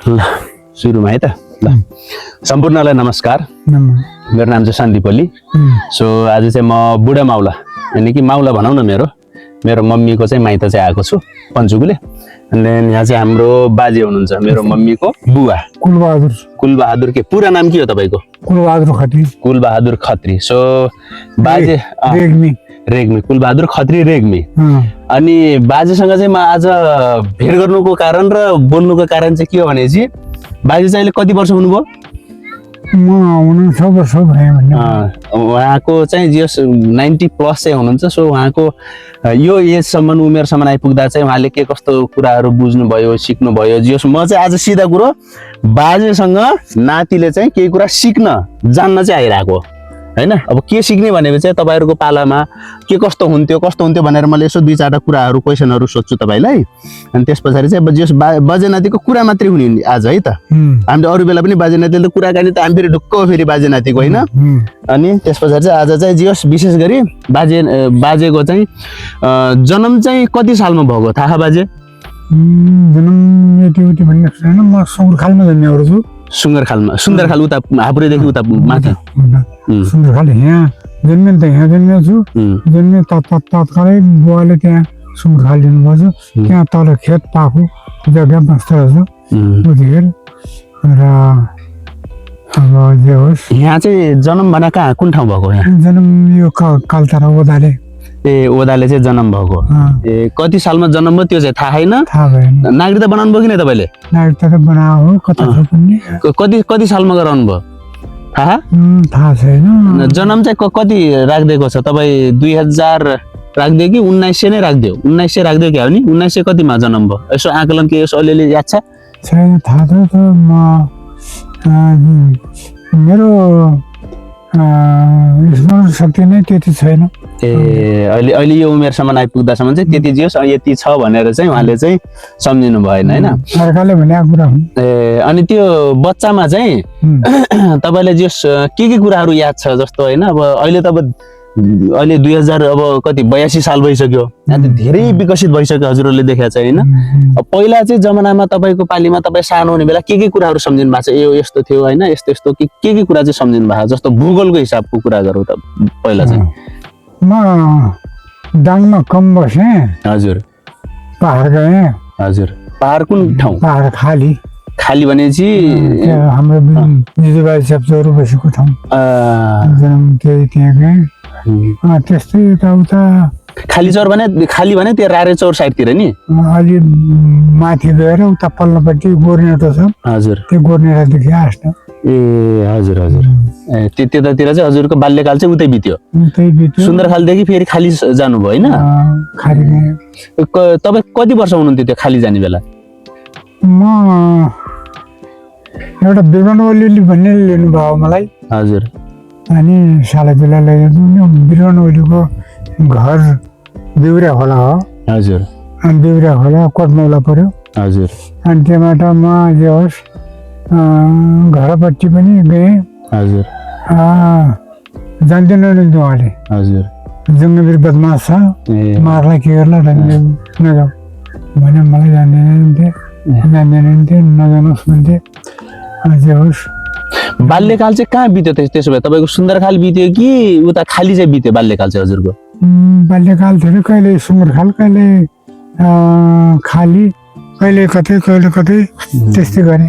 ल सुरुमा है त ल सम्पूर्णलाई नमस्कार मेरो नाम चाहिँ सन्दीप ओली सो आज चाहिँ म बुढा माउला यानी कि माउला भनौँ न मेरो मम्मीको चाहिँ माइत चाहिँ आएको छु पञ्चुकुले अनि यहाँ चाहिँ हाम्रो बाजे हुनुहुन्छ मेरो मम्मीको बुवा कुलबहादुर के पुरा नाम के हो तपाईको कुलबहादुर खत्री सो बाजे रेग्मी कुलबहादुर खत्री रेग्मी अनि बाजेसँग चाहिँ म आज भेट गर्नुको कारण र बोल्नुको कारण चाहिँ के हो भने चाहिँ बाजे चाहिँ अहिले कति वर्ष हुनुभयो उहाँको चाहिँ जस 90 प्लस चाहिँ हुनुहुन्छ सो उहाँको यो एजसम्म उमेरसम्म आइपुग्दा चाहिँ उहाँले के कस्तो कुराहरू बुझ्नुभयो सिक्नुभयो जस म चाहिँ आज सिधा कुरो बाजेसँग नातिले चाहिँ केही कुरा सिक्न जान्न चाहिँ आइरहेको हैन अब के सिक्ने भनेपछि चाहिँ तपाईहरुको पालामा के कस्तो हुन्थ्यो भनेर मैले यसो दुई चारवटा कुराहरू क्वेशनहरू सोध्छु तपाईलाई अनि त्यसपछि चाहिँ जस बाजे नातिको कुरा मात्रै हुने आज है त हामीले अरु बेला पनि बाजे नातिले त कुराकानी त हामी फेरि ढुक्क फेरि बाजे नातिको हैन अनि त्यसपछि चाहिँ आज चाहिँ जस विशेष गरी बाजेको चाहिँ जन्म चाहिँ कति सालमा भएको थाहा बाजे जन्म यति भन्ने छैन म सुँगरखालमा जन्मेको छु सुन्दरखाल उता हापुरेदेखि उता माथि सुन्दरखाल यहाँ जन्मे त यहाँ जन्मेको छु जन्मे तत्कालै बुवाले त्यहाँ सुँगरखाल दिनुभएको छ त्यहाँ तल खेत पाखो जग्गा बस्दा रहेछ उतिखेर र अब जे होस् यहाँ चाहिँ जन्म भने कहाँ कुन ठाउँ भएको यहाँ जन्म यो कालतारा ओदाले ओदाले चाहिँ जन्म भएको ए कति सालमा जन्म भयो त्यो चाहिँ थाहा छैन नागरिकता बनाउनु भयो कि नै तपाईले नागरिकता त बनायो कता कति सालमा गराउनु भयो थाहा छैन जन्म चाहिँ कति राख्दिएको छ तपाई 2000 राख्दियो कि 1900 नै राख्दियो 1900 राख्दियो क्या हो नि 1900 कतिमा जन्म भयो यसो आकलन के यसो अलिअलि याद छ छैन थाहा त म मेरो स्मरण शक्ति नै त्यति छैन ए अहिले यो उमेरसम्म आइपुग्दासम्म चाहिँ त्यति जियोस् यति छ भनेर चाहिँ उहाँले चाहिँ सम्झिनु भएन हैन सरकारले भनेको कुरा हुन् ए अनि त्यो बच्चामा चाहिँ तपाईले जस के कुराहरू याद छ जस्तो हैन अब अहिले त अब अहिले 2000 अब कति 82 साल भइसक्यो यहाँ त धेरै विकसित भइसक्यो हजुरहरूले देखेको छ हैन अब पहिला चाहिँ जमानामा तपाईको पालीमा तपाई सानो हुने बेला के कुराहरू सम्झिनु भएको छ यो यस्तो थियो हैन यस्तो के कुरा चाहिँ सम्झिनु भएको छ जस्तो भूगोलको हिसाबको कुरा गरौँ त पहिला चाहिँ म डाङमा कम बसे हजुर पहाड गए हजुर पहाड कुन ठाउँ पहाड खाली भनेपछि हाम्रो दिदीबाई सेप्चोहरू बसेको ठाउँ जन्म त्यहाँ गए त्यस्तै यताउता खाली चौर भने त्यो रारे चौर साइडतिर नि अलि माथि गएर उता पल्लोपट्टि गोर्नेटो छ हजुर त्यो गोर्नेटादेखि आस्न ए हजुर त्यतातिर चाहिँ हजुरको बाल्यकाल चाहिँ उतै बित्यो सुन्दरखालदेखि फेरि खाली जानुभयो हैन तपाई कति वर्ष हुनुहुन्थ्यो त्यो खाली जाने बेला म एउटा बिरवनवली भन्ने लिनुभयो मलाई हजुर अनि सालाजुला लैजानु बिरवन ओलीको घर बिउरा होला हो हजुर अनि बिउरा होला कोटमौला पर्यो हजुर अनि त्यहाँबाट म जे होस् घरपट्टि पनि गएँ हजुर जान्दैन नि उहाँले हजुर जङ्गबीर बदमास छ मार्ला के गर्ला नजाऊ भने मलाई जान्दैन नजानुहोस् भन्थे जे होस् बाल्यकाल चाहिँ कहाँ बित्यो त्यसो भए तपाईको सुन्दरखाल बित्यो कि उता खाली चाहिँ बित्यो बाल्यकाल चाहिँ हजुरको बाल्यकाल थियो कहिले सुन्दरखाल कहिले खाली कहिले कतै त्यस्तै गरे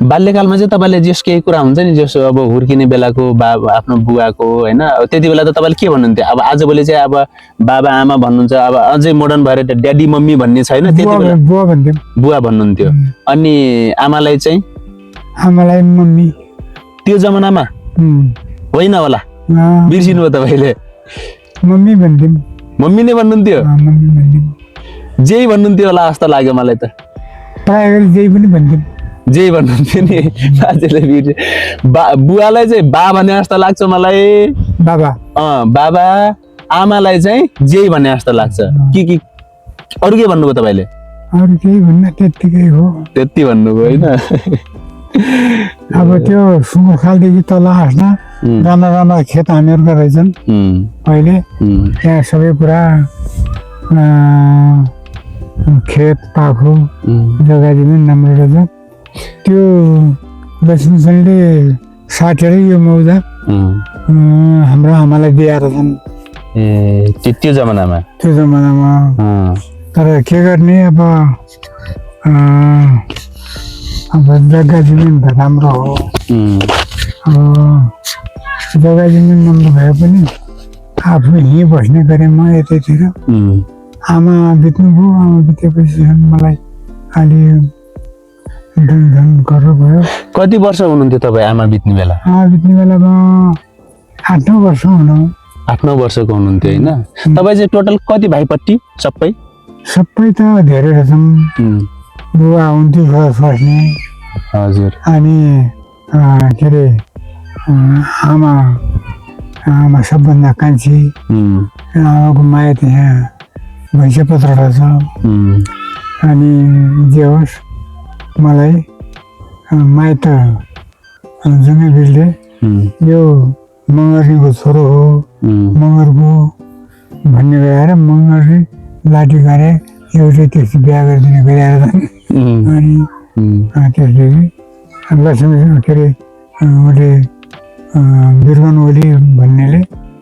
बाल्यकालमा चाहिँ तपाईले जस केही कुरा हुन्छ नि जस अब हुर्किने बेलाको आफ्नो बुवाको हैन त्यति बेला त तपाईले के भन्नुहुन्थ्यो अब आजभोलि चाहिँ अब बाबा आमा भन्नुहुन्छ अब अझै मोडर्न भएर ड्याडी मम्मी भन्ने छैन त्यति बेला बुवा भन्नुहुन्थ्यो अनि आमालाई मम्मी त्यो जमानामा होइन होला बिर्सिनु भयो तपाईले मम्मी भन्दिम मम्मी नै भन्नुहुन्थ्यो जे भन्नुहुन्थ्यो होला जस्तो लाग्यो मलाई त प्राय गरी जे पनि भन्दिम जे भन्नुहुन्थ्यो नि बाजेले बिर्से बुवालाई चाहिँ बा भने जस्तो लाग्छ मलाई बाबा आमालाई चाहिँ जे भने जस्तो लाग्छ कि अरु के भन्नुभयो तपाईले अरु केही भन्न त्यतिकै हो त्यति भन्नुभयो हैन अब त्यो सुँगरखालदेखि तल आस्न राम्रा खेत हामीहरूका रहेछन् अहिले त्यहाँ सबै कुरा खेत पाखो जग्गा जमिन राम्रो रहेछ त्यो लक्ष्मीसनले साटेर यो मौजा हाम्रो आमालाई दिएर छन् त्यो जमानामा त्यो जमानामा। तर के गर्ने अब जग्गा जमिन त राम्रो हो, अब जग्गा जमिन राम्रो भए पनि आफू यहीँ बस्ने गरेँ म यतैतिर। आमा बित्नुभयो, आमा बितेपछि मलाई अलि धन गरेर भयो। कति वर्ष हुनुहुन्थ्यो तपाईँ आमा बित्ने बेला? आमा बित्ने बेलामा 8-9 वर्ष हुनु। 8-9 वर्षको हुनुहुन्थ्यो होइन? तपाईँ चाहिँ टोटल कति भाइपट्टि सबै? सबै त धेरै रहेछन्। बुवा हुन्थ्यो स्वास्नी, हजुर, अनि के अरे आमा सबभन्दा कान्छी। आमाको माया त्यहाँ भैँसेपत्र रहेछ। अनि जे होस् मलाई माइत जङ्गेबिलले यो मगर्नीको छोरो हो, मगरको भन्ने गएर मगर्नी लाठी गरे एउटै त्यस्तो बिहा गरिदिने गइरहेको छन्। अनि त्यसदेखि लक्ष्मी के अरे उसले बिरगन ओली भन्नेले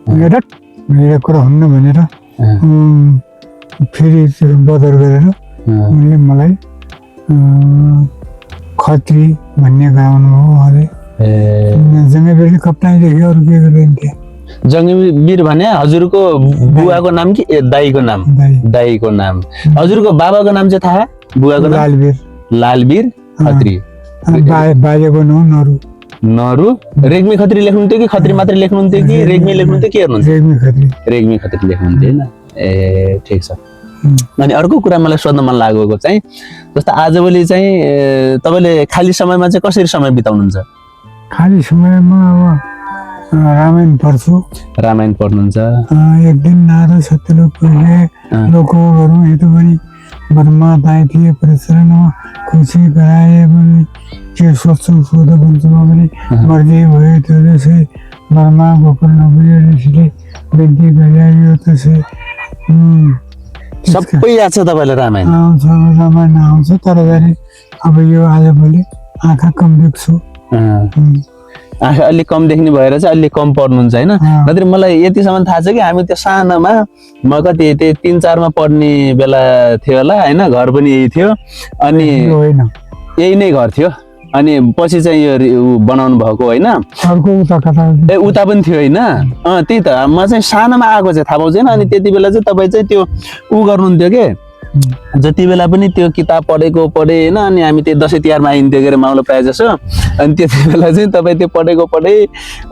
मेरो कुरा हुन्न भनेर फेरि बदर गरेर उनले मलाई खत्री भन्ने गाउनु हो। अरे जङ्गेबिरले कप्तानदेखि अरू के गरिदिन्थे? जङ्गीवीर भने हजुरको बुवाको नाम कि दाईको नाम? दाईको नाम। हजुरको बाबाको नाम चाहिँ थाहा? बुवाको नाम लालवीर खत्री। बाजेको नाम नरु। नरु रेग्मी खत्री लेख्नुहुन्थ्यो कि खत्री मात्रै लेख्नुहुन्थ्यो कि रेग्मी लेख्नुहुन्थ्यो के हेर्नुहुन्छ? रेग्मी खत्री लेख्नुहुन्थ्यो होइन? ए ठिक छ। अनि अर्को कुरा मलाई सोध्न मन लागेको चाहिँ जस्तो आजभोलि चाहिँ तपाईँले खाली समयमा चाहिँ कसरी समय बिताउनुहुन्छ? खाली समयमा अब रामायण पढ्छु। रामायण पढ्नुहुन्छ? एक दिन नारद सत्यलोक पुगे लोको गरौँ हेतु पनि ब्रह्मा दाइ थिए परिचरणमा खुसी गराए पनि के सोध्छु सोध भन्छु भने मर्जी भयो त्यो त्यसै ब्रह्मा गोकुल नपुगे ऋषिले विन्ती गरियो त्यसै। सबै याद छ तपाईँलाई रामायण? आउँछ, रामायण आउँछ। तर अब यो आजभोलि आँखा कम देख्छु। आँखा अलिक कम देख्ने भएर चाहिँ अलिक कम पढ्नुहुन्छ होइन? नत्र मलाई यतिसम्म थाहा छ कि हामी त्यो सानोमा म कति त्यही 3-4मा पढ्ने बेला थियो होला होइन? घर पनि यही थियो अनि यही नै घर थियो। अनि पछि चाहिँ यो बनाउनु भएको होइन? ए उता पनि थियो होइन? त्यही त म चाहिँ सानोमा आएको चाहिँ थाहा पाउँदैन। अनि त्यति बेला चाहिँ तपाईँ चाहिँ त्यो गर्नुहुन्थ्यो के जति बेला पनि त्यो किताब पढेँ होइन? अनि हामी त्यो दसैँ तिहारमा आइन्थ्यो के अरे माउला प्रायः जसो। अनि त्यति बेला चाहिँ तपाईँ त्यो पढेँ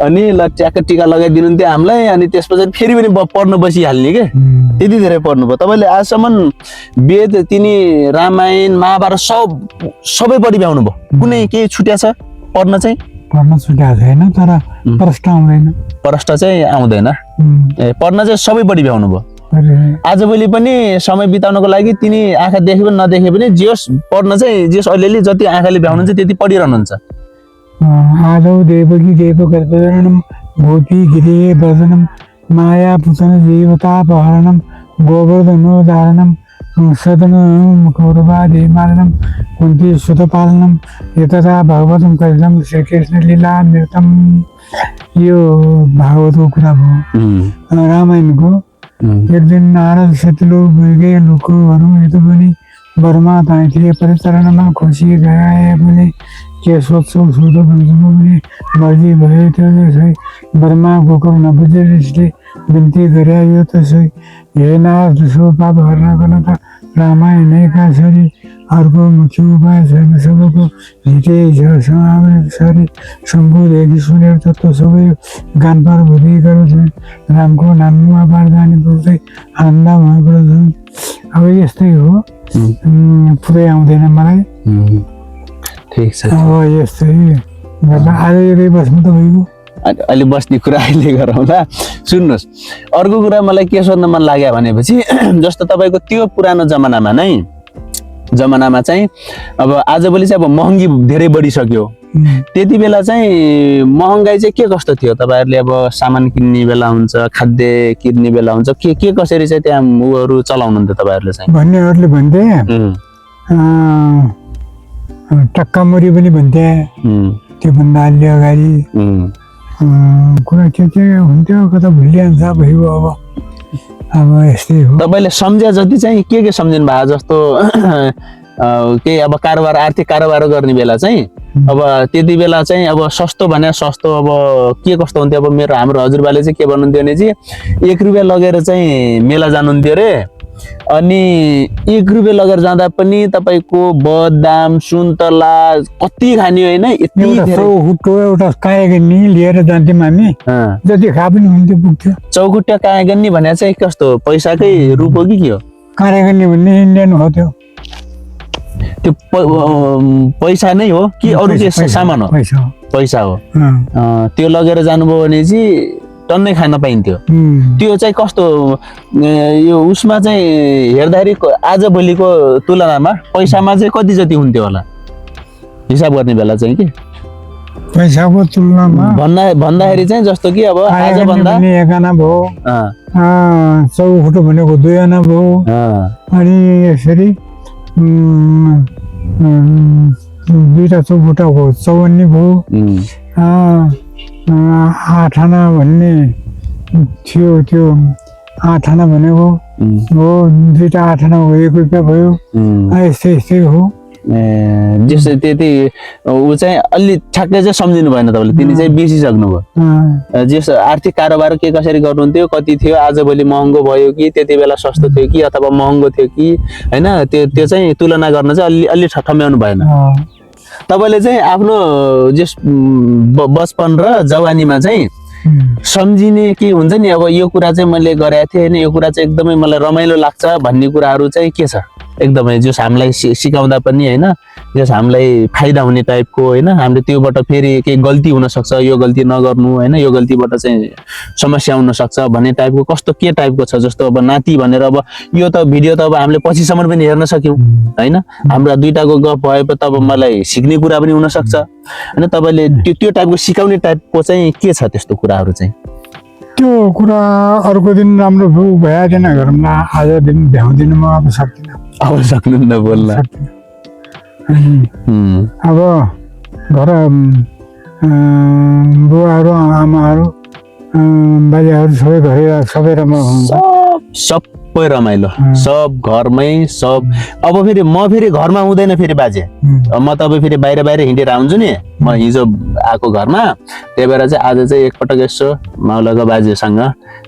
अनि ल ट्याक्क टिका लगाइदिनुहुन्थ्यो हामीलाई। अनि त्यसपछि फेरि पनि पढ्नु बसिहाल्ने के त्यति धेरै पढ्नुभयो तपाईँले आजसम्म। वेद तिनी रामायण महाभारत सबै पढि भ्याउनु भयो? कुनै केही छुट्या छ पढ्न चाहिँ? पढ्न छुट्या छैन, तर प्रश्न आउँदैन। प्रश्न चाहिँ आउँदैन? ए पढ्न चाहिँ सबै पढि भ्याउनु भयो? आजभोलि पनि समय बिताउनको लागि तिनी आँखा देखे पनि नदेखे पनि जेस पढ्न चाहिँ जेस अलिअलि जति आँखाले भ्याउनुहुन्छ त्यति पढिरहनुहुन्छ? आदौ देवकी देवकर्तरणम भूति गिरे वर्धनम माया पुतन जीवतापहरणम गोवर्धनोदाहरणम सदनम कौरवादि मारणम कुन्ती सुतपालनम यतता भगवतम कलिलम श्रीकृष्ण लीला नृतम। यो भागवतको कुरा भयो। रामायणको एक दिन नारद सत्यलोक गए लोको भनौँ हेतु पनि ब्रह्मा दाइ थिए परिचरणमा खुसी गराए पनि के सोध्छौ सोध भन्छु पनि मर्जी भयो त्यो त्यसै ब्रह्मा गोकुल नबुझे ऋषिले बिन्ती गरे यो त्यसै हे नारद सो पाप हर्नको त रामायणै कसरी अर्को मुख्य उपाय छैन सबैको हिटै छ सरी सम्बुदेखि सुनेर तत्त्व सबै गान पार हुँदै गरेको छ रामको नाममा बार जाने पुग्दै आनन्द भएको छन्। अब यस्तै हो, पुरै आउँदैन मलाई। ठिक छ, अब यस्तै आज यतै बस्नु त भइगयो। अहिले बस्ने कुरा अहिले गरौँला। सुन्नुहोस्, अर्को कुरा मलाई के सोध्न मन लाग्यो भनेपछि जस्तो तपाईँको त्यो पुरानो जमानामा चाहिँ अब आजभोलि चाहिँ अब महँगी धेरै बढिसक्यो। त्यति बेला चाहिँ महँगाई चाहिँ के कस्तो थियो? तपाईँहरूले अब सामान किन्ने बेला हुन्छ, खाद्य किन्ने बेला हुन्छ, के कसरी चाहिँ त्यहाँ उहरू चलाउनुहुन्थ्यो तपाईँहरूले चाहिँ? भन्नेहरूले भन्थे टक्कामुरी पनि भन्थे त्योभन्दा अलि अगाडि कुरा के हुन्थ्यो कता भुलिहाल्छ भइगयो अब यस्तै हो। तपाईँले सम्झे जति चाहिँ के सम्झिनु भएको जस्तो केही अब कारोबार आर्थिक कारोबार गर्ने बेला चाहिँ अब त्यति बेला चाहिँ अब सस्तो भने सस्तो अब के कस्तो हुन्थ्यो अब मेरो हाम्रो हजुरबाले चाहिँ के भन्नुहुन्थ्यो भने चाहिँ 1 रुपियाँ लगेर चाहिँ मेला जानुहुन्थ्यो अरे अनि 1 रुपियाँ लगेर जाँदा पनि तपाईँको बदाम सुन्तला कति खाने होइन यति एउटा कायागन्नी लिएर जान्थ्यौँ हामी जति खा पनि हुन्थ्यो पुग्थ्यो। चौकुट्टा कायागन्नी भने चाहिँ कस्तो पैसाकै रूप हो कि के हो? कायागन्नी भन्ने इन्डियन हो त्यो पैसा नै हो कि अरू के सामान हो? पैसा हो। त्यो लगेर जानुभयो भने चाहिँ टन्नै खान पाइन्थ्यो। त्यो चाहिँ कस्तो यो उसमा चाहिँ हेर्दाखेरि आजभोलिको तुलनामा पैसामा चाहिँ कति जति हुन्थ्यो होला हिसाब गर्ने बेला चाहिँ के पैसाको तुलनामा भन्दाखेरि चाहिँ जस्तो कि अब आज भन्दा 1 आना भयो चौखुटो भनेको 2 आना भयो अनि यसरी 2टा चौखुटाको 54 भयो 8 आना भन्ने थियो त्यो 8 आना भनेको हो 2टा 8 आना हो 1 रुपियाँ भयो यस्तै हो। जस्तै त्यति ऊ चाहिँ अलि ठ्याक्कै चाहिँ सम्झिनु भएन तपाईँले तिनी चाहिँ बिर्सिसक्नुभयो जस्तो आर्थिक कारोबार के कसरी गर्नुहुन्थ्यो कति थियो आजभोलि महँगो भयो कि त्यति बेला सस्तो थियो कि अथवा महँगो थियो कि होइन त्यो चाहिँ तुलना गर्न चाहिँ अलि ठम्याउनु भएन। तपाईँले चाहिँ आफ्नो जस बचपन र जवानीमा चाहिँ सम्झिने के हुन्छ नि अब यो कुरा चाहिँ मैले गरेको थिएँ होइन यो कुरा चाहिँ एकदमै मलाई रमाइलो लाग्छ भन्ने कुराहरू चाहिँ के छ एकदमै जस हामीलाई सिकाउँदा पनि होइन जस हामीलाई फाइदा हुने टाइपको होइन हामीले त्योबाट फेरि केही गल्ती हुनसक्छ यो गल्ती नगर्नु होइन यो गल्तीबाट चाहिँ समस्या आउन सक्छ भन्ने टाइपको कस्तो के टाइपको छ जस्तो अब नाति भनेर अब यो त भिडियो त अब हामीले पछिसम्म पनि हेर्न सक्यौँ होइन हाम्रा दुईटाको गफ भएपछि त अब मलाई सिक्ने कुरा पनि हुनसक्छ होइन तपाईँले त्यो टाइपको सिकाउने टाइपको चाहिँ के छ त्यस्तो कुराहरू चाहिँ त्यो कुरा अर्को दिन राम्रो भइहाल्दैन घरमा आज दिन भ्याउँदिनँ म अब सक्नुहुन्न बोल्न अब घर बुवाहरू आमाहरू बाजेहरू सबै घरै सबै रमाइलो सबै रमाइलो सब घरमै सब अब फेरि म फेरि घरमा हुँदैन फेरि बाजे म तपाईँ फेरि बाहिर हिँडेर आउँछु नि म हिजो आएको घरमा त्यही भएर चाहिँ आज चाहिँ एकपटक यसो माउलाको बाजेसँग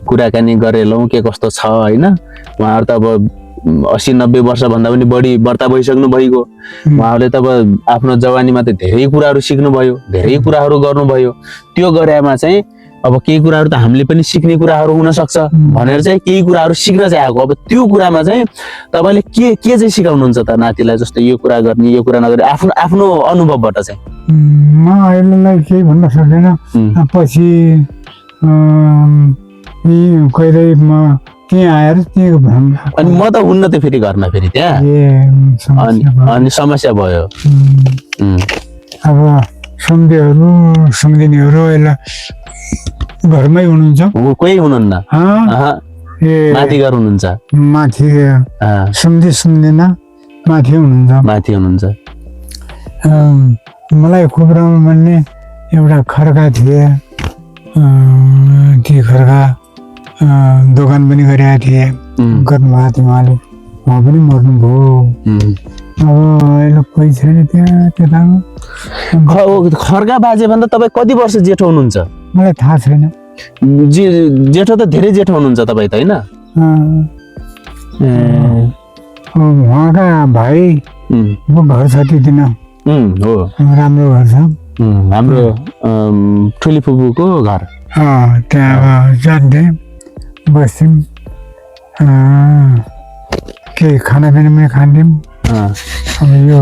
कुराकानी गरेलौँ के कस्तो छ होइन उहाँहरू त अब 80-90 वर्षभन्दा पनि बढी व्रत भइसक्नु भइगयो उहाँहरूले त अब आफ्नो जवानीमा त धेरै कुराहरू सिक्नुभयो धेरै कुराहरू गर्नुभयो त्यो गरेमा चाहिँ अब केही कुराहरू त हामीले पनि सिक्ने कुराहरू हुन सक्छ भनेर चाहिँ केही कुराहरू सिक्न चाहिँ आएको अब त्यो कुरामा चाहिँ तपाईँले के चाहिँ सिकाउनुहुन्छ त नातिलाई जस्तो यो कुरा गर्ने यो कुरा नगर्ने आफ्नो अनुभवबाट चाहिँ म अहिलेलाई केही भन्न सक्दैन पछि कहिले म त्यहाँ आएर अनि म त हुन्न त फेरि घरमा फेरि त्यहाँ अनि समस्या भयो अब सम्झिनेहरू अहिले घरमै हुनुहुन्छ कोही हुनुहुन्न माथि घर हुनुहुन्छ माथि सम्झिँदैन माथि हुनुहुन्छ मलाई खुब राम्रो मान्ने एउटा खर्का थिए ती खर्का दोकान पनि गरेका थिए गर्नुभएको थियो उहाँले उहाँ पनि मर्नुभयो अब अहिले कोही छैन त्यहाँ त्यता खर्का बाजे भन्दा तपाईँ कति वर्ष जेठो हुनुहुन्छ मलाई थाहा छैन जेठो त धेरै जेठो हुनुहुन्छ तपाईँ त होइन उहाँका भाइ घर छ त्यतिन हो राम्रो घर छ हाम्रो ठुली फुपूको घर त्यहाँ जान्थेँ बस्थ्यौँ केही खानापिना पनि खान्थ्यौँ अब यो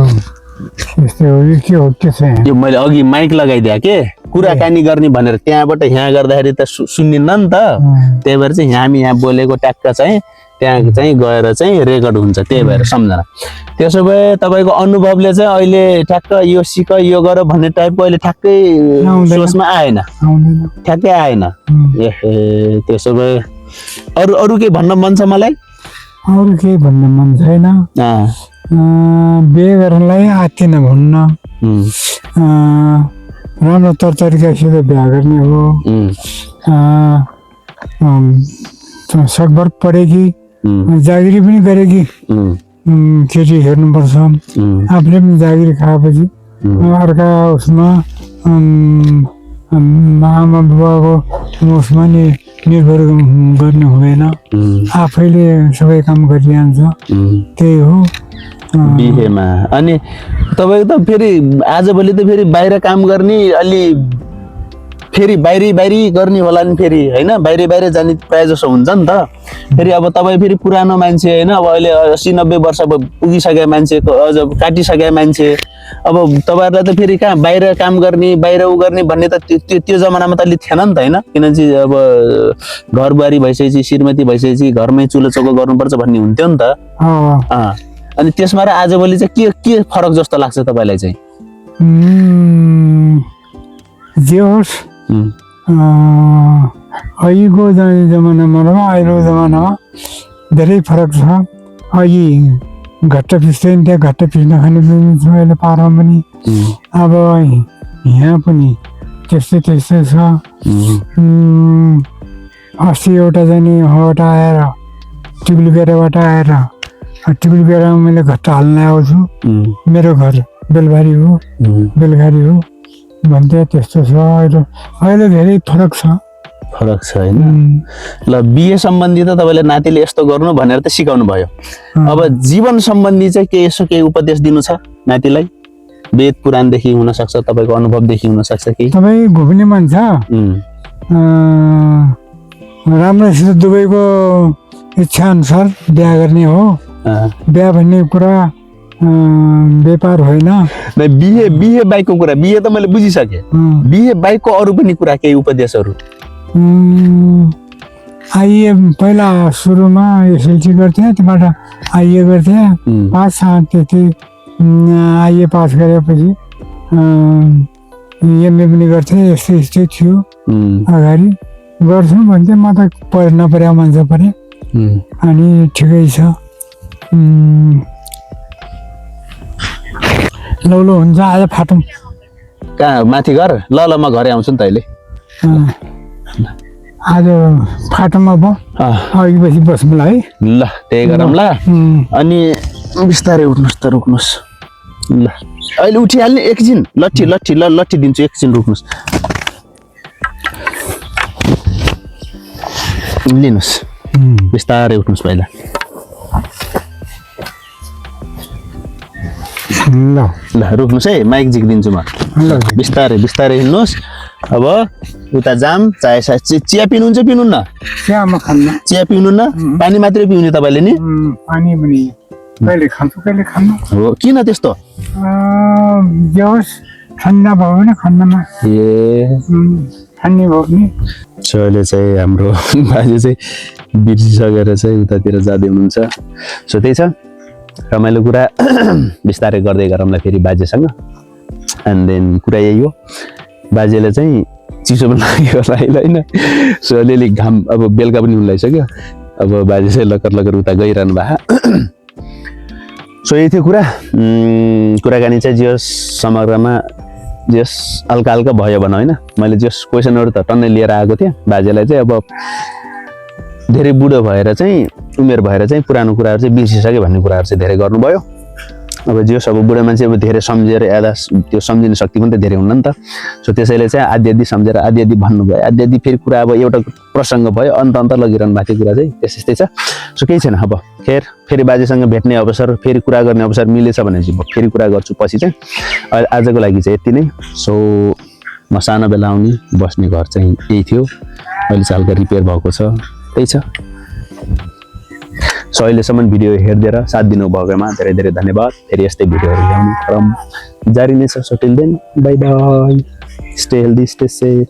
यस्तै हो यो के हो के छ यो मैले अघि माइक लगाइदिएँ के कुराकानी गर्ने भनेर त्यहाँबाट यहाँ गर्दाखेरि त सुन्निन्न नि त त्यही भएर चाहिँ हामी यहाँ बोलेको ट्याक्क चाहिँ त्यहाँ चाहिँ गएर चाहिँ रेकर्ड हुन्छ त्यही भएर सम्झना त्यसो भए तपाईँको अनुभवले चाहिँ अहिले ठ्याक्क यो सिक यो गर भन्ने टाइपको अहिले ठ्याक्कै सोचमा आएन ठ्याक्कै आएन ए त्यसो भए अरू केही भन्न मन छ मलाई अरू केही भन्न मन छैन बिहे गर्नलाई आत्ति नभुन्न, राम्रो तरतरिकासित बिहा गर्ने हो, सकभर पढेकी जागिरी पनि गरेकी केटी हेर्नुपर्छ, आफूले पनि जागिरी खाएपछि अर्का उसमा आमा बुबाको उसमा नि निर्भर गर्नु हुँदैन, आफैले सबै काम गरिरहन्छ, त्यही हो बिहेमा। अनि तपाईँको त फेरि आजभोलि त फेरि बाहिर काम गर्ने अलि फेरि बाहिरी गर्ने होला नि फेरि होइन, बाहिर जाने प्रायः जसो हुन्छ नि त। फेरि अब तपाईँ फेरि पुरानो मान्छे होइन, अब अहिले 80-90 वर्ष पुगिसके मान्छे, अझ काटिसके मान्छे, अब तपाईँहरूलाई त फेरि कहाँ बाहिर काम गर्ने बाहिर उ गर्ने भन्ने त त्यो जमानामा त अलिक थिएन नि त होइन, किनकि अब घरबारी भइसकेपछि श्रीमती भइसकेपछि घरमै चुलो चौको गर्नुपर्छ भन्ने हुन्थ्यो नि त। अनि त्यसमा र आजभोलि चाहिँ के फरक जस्तो लाग्छ तपाईँलाई चाहिँ? जे होस् अहिलेको जमानामा र अहिलेको जमानामा धेरै फरक छ। अघि घट्ट पिस्दै त्यहाँ घट्ट पिस्न खाने छ, अहिले पारमा पनि अब यहाँ पनि त्यस्तै छ। अस्ति एउटा जाने हट आएर टिब्लुकेराबाट आएर टिब्लुकेरामा मैले घट्ट हाल्न आउँछु, मेरो घर बेलघारी हो भन्थे, त्यस्तो छ। अहिले धेरै फरक छ होइन। ल बिहे सम्बन्धी त तपाईँले नातिले यस्तो गर्नु भनेर त सिकाउनु भयो, अब जीवन सम्बन्धी चाहिँ के यसो केही उपदेश दिनु छ नातिलाई? वेद पुराणदेखि हुनसक्छ, तपाईँको अनुभवदेखि हुनसक्छ कि? तपाईँ घुम्ने मान्छे राम्रोसित दुवैको इच्छा अनुसार बिहा गर्ने हो। बिहा भन्ने कुरा व्यापार होइन। बिहे बाहेकको कुरा, बिहे त मैले बुझिसकेँ, बिहे बाहेकको अरू पनि कुरा केही उपदेशहरू? आइए पहिला सुरुमा एसएलसी गर्थे, त्यहाँबाट आइए गर्थे, पास त्यति आइए पास गरेपछि एमए पनि गर्थे, यस्तै थियो अगाडि। गर्छु भन्थे, म त नपऱ्यो मान्छे परेँ, अनि ठिकै छ। लौ हुन्छ, आज फाटौँ। कहाँ माथि घर? ल म घरै आउँछु नि त अहिले। आज फाटोमा भयो, अघि पछि बस्नुला है। ल त्यही गरौँ ल। अनि बिस्तारै उठ्नुहोस् त, रुक्नुहोस् ल। अहिले उठिहाल्ने एकछिन, लट्ठी दिन्छु, एकछिन रुक्नुहोस्, लिनुहोस्, बिस्तारै उठ्नुहोस् पहिला। ल रुक्नुहोस् है, माइक झिकिदिन्छु म। बिस्तारै हिँड्नुहोस्। अब उता जाम, चाहे चिया पिनुहुन्छ पिउनुहुन्न? चिया म खान्न। चिया पिउनुहुन्न? पानी मात्रै पिउने तपाईँले नि? पानी पनि कहिले खान्छु कहिले खान्न। हो, किन त्यस्तो? जे होस्, ठन्डा भयो भने खान्नमा, खाने भयो भने। अहिले चाहिँ हाम्रो बाजे चाहिँ बिर्सिसकेर चाहिँ उतातिर जाँदै हुनुहुन्छ, सो त्यही छ रमाइलो कुरा। बिस्तारै गर्दै गरौँला फेरि बाजेसँग। एन्ड देन कुरा यही हो, बाजेले चाहिँ चिसो पनि लाग्यो होला होइन, सो अलिअलि घाम, अब बेलुका पनि हुन लागिसक्यो, अब बाजे चाहिँ लकर उता गइरहनु भएको। सो यही थियो कुराकानी चाहिँ। जस समग्रमा जस हल्का भयो भनौँ होइन, मैले जस क्वेसनहरू त टन्नै लिएर आएको थिएँ। बाजेलाई चाहिँ अब धेरै बुढो भएर चाहिँ, उमेर भएर चाहिँ पुरानो कुराहरू चाहिँ बिर्सिसक्यो भन्ने कुराहरू चाहिँ धेरै गर्नुभयो। अब जस अब बुढो मान्छे अब धेरै सम्झेर याद त्यो सम्झिने शक्ति पनि त धेरै हुन्न नि त। सो त्यसैले चाहिँ आधी सम्झेर आधी भन्नुभयो। आधी फेरि कुरा अब एउटा प्रसङ्ग भयो, अन्त लगिरहनु भएको थियो कुरा चाहिँ, त्यस्तै छ। सो केही छैन, अब फेरि बाजेसँग भेट्ने अवसर, फेरि कुरा गर्ने अवसर मिलेछ भने चाहिँ फेरि कुरा गर्छु पछि चाहिँ। आजको लागि चाहिँ यति नै। सो म सानो बेला आउने बस्ने घर चाहिँ यही थियो, अहिले चाहिँ हल्का रिपेयर भएको छ, त्यही छ। सो अहिलेसम्म भिडियो हेरिदिएर साथ दिनुभएकोमा धेरै धेरै धन्यवाद। फेरि यस्तै भिडियोहरू ल्याउने क्रम जारी नै छ। So till then, bye bye, stay healthy, stay safe.